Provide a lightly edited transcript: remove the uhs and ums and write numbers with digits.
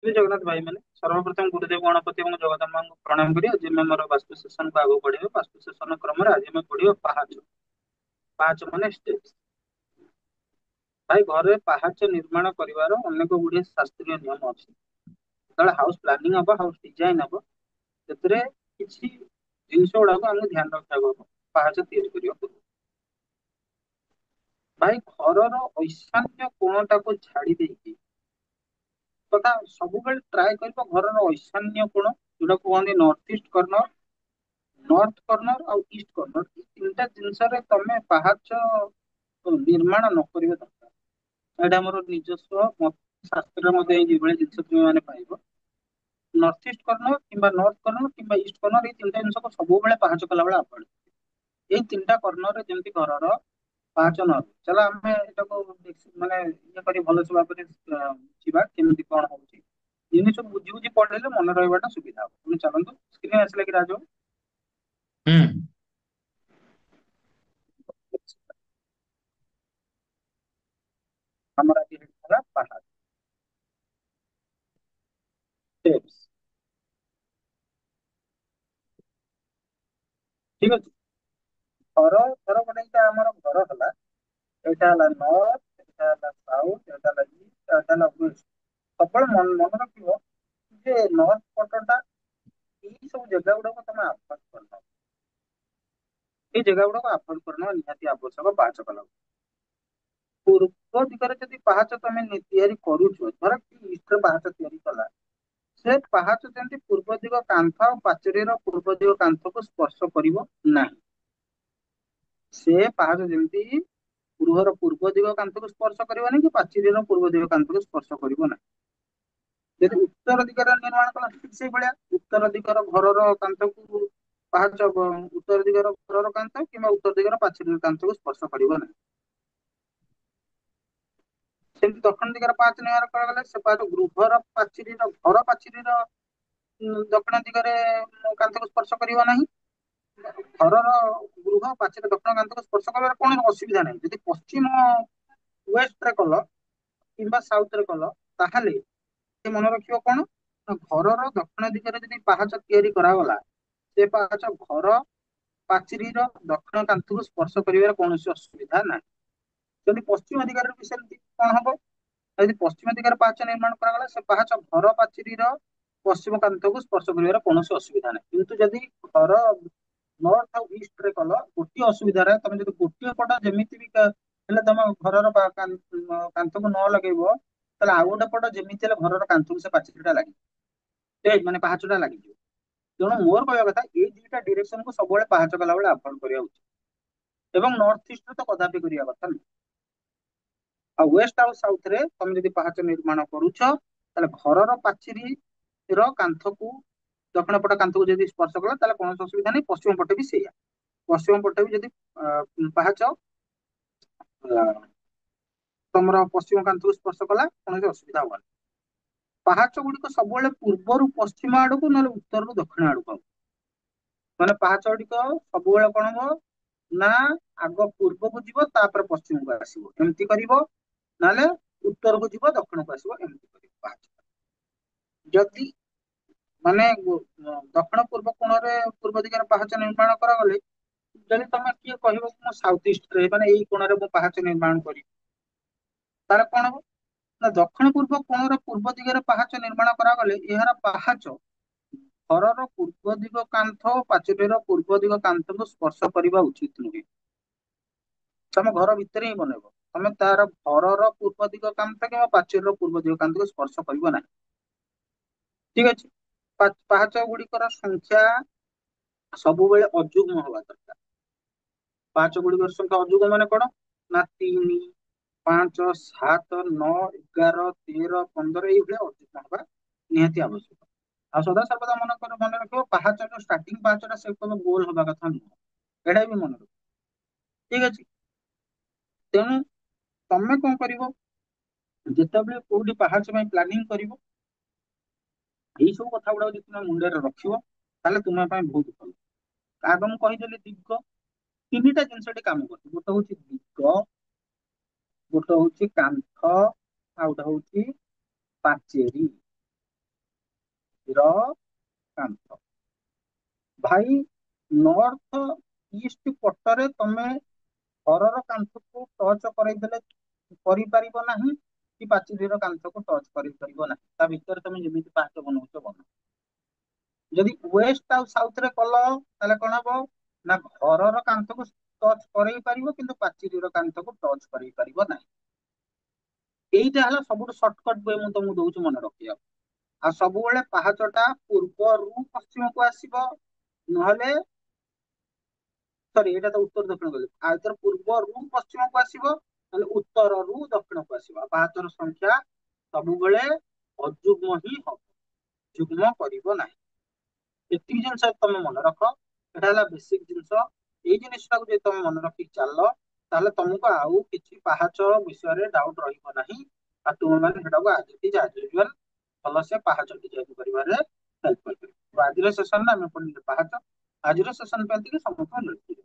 श्री जगन्नाथ भाई मैंने सर्वप्रथम गुरुदेव गणपति और जगदम्बा को प्रणाम करिए आज आम वास्तु सेशन को आगे बढ़े वास्तु सेशन क्रम आज आम पढ़िए पाहाच पाहाच माने स्टेप्स भाई घर पाहाच निर्माण कर अनेक गुड़िए शास्त्रीय नियम अच्छी जो हाउस प्लानिंग हम हाउस डिजाइन हम से किसी जिनस गुड़ाक आम ध्यान रखा पाहाच या भाई घर ईशान्य कोणटा को छाड़ी देकी तथा सब ट्राए कर घर ईशान्य कोण जोटा कहते north east corner north corner और ईस्ट कॉर्नर ये तीन जिनस तमें पाहाच निर्माण न करिया दरकार एटा हमर निजस्व मत शास्त्र जिन तुम मैंने पाइब नॉर्थ ईस्ट कॉर्नर किंबा नॉर्थ कॉर्नर किंबा ईस्ट कॉर्नर ये तीन जिनस को सब पाहाच कला बेले आपण ये तीन कॉर्नर जमी घर पाहाच न चलो आम माने ये करी भल से भाव शिवा केମିତି कौन होची जिनिस बुझी बुझी पढ़ले मन रहा सुविधा हम चलतु स्क्रीन आसला कि राज हम्म। हमारा ये है पाहाच स्टेप्स ठीक अच्छे घर घर गोटे आम घर है ଏଇଟା ହେଲା ନର୍ଥ ଏଇଟା ହେଲା ସାଉଥ ଏଇଟା ହେଲା ଇଷ୍ଟ ଏଇଟା ହେଲା ୱେଷ୍ଟ ସବୁବେଳେ ମନେ ରଖିବ ଯେ ନର୍ଥ ପଟଟା ଏଇ ସବୁ ଜାଗା ଗୁଡାକ ତମେ ଆଭଏଡ କରିନବ ଏଇ ଜାଗା ଗୁଡାକ ଆଭଏଡ କରିନବା ନିହାତି ଆବଶ୍ୟକ ପାହାଚ କଲା ପୂର୍ବ ଦିଗରେ ଯଦି ପାହାଚ ତମେ ତିଆରି କରୁଛ ଧର କି ଇଷ୍ଟରେ ପାହାଚ ତିଆରି କଲା ସେ ପାହାଚ ଯେମିତି ପୂର୍ବ ଦିଗ କାନ୍ଥ ଆଉ ପାଚେରୀର ପୂର୍ବ ଦିଗ କାନ୍ଥକୁ ସ୍ପର୍ଶ କରିବ ନାହିଁ ସେ ପାହାଚ ଯେମିତି ଗୃହର ପୂର୍ବ ଦିଗ କାନ୍ଥକୁ ସ୍ପର୍ଶ କରିବନି କି ପାଚେରୀର ପୂର୍ବ ଦିଗ କାନ୍ଥକୁ ସ୍ପର୍ଶ କରିବ ନାହିଁ ଯଦି ଉତ୍ତର ଦିଗରେ ନିର୍ମାଣ କଲା ଠିକ ସେଇଭଳିଆ ଉତ୍ତର ଦିଗର ଘରର କାନ୍ଥକୁ ପାହାଚ ଉତ୍ତର ଦିଗର ଘରର କାନ୍ଥ କିମ୍ବା ଉତ୍ତର ଦିଗର ପାଚେରୀର କାନ୍ଥକୁ ସ୍ପର୍ଶ କରିବ ନାହିଁ ସେମିତି ଦକ୍ଷିଣ ଦିଗର ପାହାଚ ନିର୍ମାଣ କରାଗଲେ ସେ ପାହାଚ ଗୃହର ପାଚେରୀର ଘର ପାଚେରୀର ଦକ୍ଷିଣ ଦିଗରେ କାନ୍ଥକୁ ସ୍ପର୍ଶ କରିବ ନାହିଁ ଘରର ଗୃହ ପାଚେରୀ ଦକ୍ଷିଣ କାନ୍ଥକୁ ସ୍ପର୍ଶ କରିବାର କୌଣସି ଅସୁବିଧା ନାହିଁ ଯଦି ପଶ୍ଚିମ ୱେଷ୍ଟରେ କଲ କିମ୍ବା ସାଉଥରେ କଲ ତାହେଲେ ସେ ମନେ ରଖିବ କଣ ନା ଘରର ଦକ୍ଷିଣ ଦିଗରେ ଯଦି ପାହାଚ ତିଆରି କରାଗଲା ସେ ପାହାଚ ଘର ପାଚେରୀର ଦକ୍ଷିଣ କାନ୍ଥକୁ ସ୍ପର୍ଶ କରିବାର କୌଣସି ଅସୁବିଧା ନାହିଁ ଯଦି ପଶ୍ଚିମ ଦିଗରେ ବି ସେମିତି କଣ ହବ ଯଦି ପଶ୍ଚିମ ଦିଗରେ ପାହାଚ ନିର୍ମାଣ କରାଗଲା ସେ ପାହାଚ ଘର ପାଚେରୀର ପଶ୍ଚିମ କାନ୍ଥକୁ ସ୍ପର୍ଶ କରିବାର କୌଣସି ଅସୁବିଧା ନାହିଁ କିନ୍ତୁ ଯଦି ଘର ନର୍ଥ ଆଉ ଇଷ୍ଟରେ କଲ ଗୋଟିଏ ଅସୁବିଧାରେ ତମେ ଯଦି ଗୋଟିଏ ପଟ ଯେମିତି ବି ହେଲେ ତମ ଘରର କାନ୍ଥକୁ ନ ଲଗେଇବ ତାହେଲେ ଆଉ ଗୋଟେ ପଟ ଯେମିତି ହେଲେ ଘରର କାନ୍ଥକୁ ସେ ପାଚେରୀଟା ଲାଗିବ ମାନେ ପାହାଚଟା ଲାଗିଯିବ ତେଣୁ ମୋର କହିବା କଥା ଏଇ ଦିଟା ଡିରେକ୍ସନକୁ ସବୁବେଳେ ପାହାଚ କଲାବେଳେ ଆଭଏଡ କରିବା ଉଚିତ ଏବଂ ନର୍ଥ ଇଷ୍ଟରେ ତ କଦାପି କରିବା କଥା ନୁହେଁ ଆଉ ୱେଷ୍ଟ ଆଉ ସାଉଥ ରେ ତମେ ଯଦି ପାହାଚ ନିର୍ମାଣ କରୁଛ ତାହେଲେ ଘରର ପାଚେରୀର କାନ୍ଥକୁ ଦକ୍ଷିଣ ପଟ କାନ୍ଥକୁ ଯଦି ସ୍ପର୍ଶ କଲା ତାହେଲେ କୌଣସି ଅସୁବିଧା ନାହିଁ ପଶ୍ଚିମ ପଟେ ବି ସେଇଆ ପଶ୍ଚିମ ପଟେ ବି ଯଦି ପାହାଚ ଅ, ତମର ପଶ୍ଚିମ କାନ୍ଥକୁ ସ୍ପର୍ଶ କଲା କୌଣସି ଅସୁବିଧା ହବନି ପାହାଚ ଗୁଡିକ ସବୁବେଳେ ପୂର୍ବରୁ ପଶ୍ଚିମ ଆଡକୁ ନହେଲେ ଉତ୍ତରରୁ ଦକ୍ଷିଣ ଆଡକୁ ହବ ମାନେ ପାହାଚ ଗୁଡିକ ସବୁବେଳେ କଣ ହବ ନା ଆଗ ପୂର୍ବକୁ ଯିବ ତାପରେ ପଶ୍ଚିମକୁ ଆସିବ ଏମିତି କରିବ ନହେଲେ ଉତ୍ତରକୁ ଯିବ ଦକ୍ଷିଣକୁ ଆସିବ ଏମିତି କରିବ ପାହାଚ ଯଦି ମାନେ ଦକ୍ଷିଣ ପୂର୍ବ କୋଣରେ ପୂର୍ବ ଦିଗରେ ପାହାଚ ନିର୍ମାଣ କରାଗଲେ ଯଦି ତମେ କିଏ କହିବ କି ମୁଁ ସାଉଥ ଇଷ୍ଟରେ ମାନେ ଏଇ କୋଣରେ ମୁଁ ପାହାଚ ନିର୍ମାଣ କରିବି ତାହେଲେ କଣ ହବ ନା ଦକ୍ଷିଣ ପୂର୍ବ କୋଣର ପୂର୍ବ ଦିଗରେ ପାହାଚ ନିର୍ମାଣ କରାଗଲେ ଏହାର ପାହାଚ ଘରର ପୂର୍ବ ଦିଗ କାନ୍ଥ ଓ ପାଚେରୀର ପୂର୍ବ ଦିଗ କାନ୍ଥକୁ ସ୍ପର୍ଶ କରିବା ଉଚିତ ନୁହେଁ ତମ ଘର ଭିତରେ ହିଁ ବନେଇବ ତମେ ତାର ଘରର ପୂର୍ବ ଦିଗ କାନ୍ଥ କିମ୍ବା ପାଚେରୀର ପୂର୍ବ ଦିଗ କାନ୍ଥକୁ ସ୍ପର୍ଶ କରିବ ନାହିଁ ଠିକ ଅଛି ପାହାଚ ଗୁଡିକର ସଂଖ୍ୟା ସବୁବେଳେ ଅଯୁଗ୍ମ ହବା ଦରକାର ପାହାଚ ଗୁଡିକର ସଂଖ୍ୟା ଅଯୁଗ୍ମ ମାନେ କଣ ନା 3 5 7 9 11 13 15 ଏଇଭଳିଆ ଅଯୁଗ୍ମ ହବା ନିହାତି ଆବଶ୍ୟକ ଆଉ ସଦାସର୍ବଦା ମନେ ରଖିବ ପାହାଚର ଷ୍ଟାର୍ଟିଂ ପାହାଚଟା ସେ କେବେ ଗୋଲ ହବା କଥା ନୁହଁ ଏଇଟା ବି ମନେ ରଖିବ ଠିକ ଅଛି ତେଣୁ ତମେ କଣ କରିବ ଯେତେବେଳେ କୋଉଠି ପାହାଚ ପାଇଁ ପ୍ଲାନିଂ କରିବ ଏଇ ସବୁ କଥା ଗୁଡାକ ଯଦି ତୁମେ ମୁଣ୍ଡରେ ରଖିବ ତାହେଲେ ତୁମ ପାଇଁ ବହୁତ ଭଲ ଆଗ ମୁଁ କହିଦେଲି ଦିଗ ତିନିଟା ଜିନିଷ ଏଠି କାମ କରୁଛି ଗୋଟେ ହଉଛି ଦିଗ ଗୋଟେ ହଉଛି କାନ୍ଥ ଆଉ ଗୋଟେ ହଉଛି ପାଚେରୀ ର କାନ୍ଥ। ଭାଇ ନର୍ଥ ଇଷ୍ଟ ପଟରେ ତମେ ଘରର କାନ୍ଥକୁ ଟଚ କରେଇଦେଲେ କରିପାରିବ ନାହିଁ, କି ପାଚେରୀର କାନ୍ଥକୁ ଟଚ କରିପାରିବ ନାହିଁ। ତା ଭିତରେ ତମେ ଯେମିତି ପାହାଚ ବନଉଛ ବନ। ଯଦି ୱେଷ୍ଟ ଆଉ ସାଉଥ ରେ କଲ ତାହେଲେ କଣ ହବ ନା ଘରର କାନ୍ଥକୁ ଟଚ କରେଇ ପାରିବ କିନ୍ତୁ ପାଚେରୀର କାନ୍ଥକୁ ଟଚ କରେଇ ପାରିବ ନାହିଁ। ଏଇଟା ହେଲା ସବୁଠୁ ସର୍ଟକଟ ୱେ ମୁଁ ତମକୁ ଦଉଛି ମନେ ରଖିବାକୁ। ଆଉ ସବୁବେଳେ ପାହାଚଟା ପୂର୍ବରୁ ପଶ୍ଚିମକୁ ଆସିବ, ନହେଲେ ସରି ଏଇଟା ତ ଉତ୍ତର ଦକ୍ଷିଣ କହିଲି, ଆଉ ଏଥର ପୂର୍ବରୁ ପଶ୍ଚିମକୁ ଆସିବ, ନହେଲେ ଉତ୍ତରରୁ ଦକ୍ଷିଣକୁ ଆସିବ। ଆଉ ପାହାଚର ସଂଖ୍ୟା ସବୁବେଳେ ଅଯୁଗ୍ମ ହିଁ ହବ, ଯୁଗ୍ମ କରିବ ନାହିଁ। ଏତିକି ଜିନିଷ ତମେ ମନେ ରଖ, ଏଟା ହେଲା ବେସିକ ଜିନିଷ। ଏଇ ଜିନିଷଟାକୁ ଯଦି ତମେ ମନେ ରଖିକି ଚାଲ, ତାହେଲେ ତମକୁ ଆଉ କିଛି ପାହାଚ ବିଷୟରେ ଡାଉଟ ରହିବ ନାହିଁ। ଆଉ ତୁମେ ମାନେ ସେଟାକୁ ଆଜି ଭଲସେ ପାହାଚ ଡିଜାଇନ କରିବାରେ ହେଲ୍ପ କରିପାରିବ। ଆଜିର ସେସନରେ ଆମେ ପଢିଲେ ପାହାଚ। ଆଜିର ସେସନ ପାଇଁ ଟିକେ ସମସ୍ତଙ୍କୁ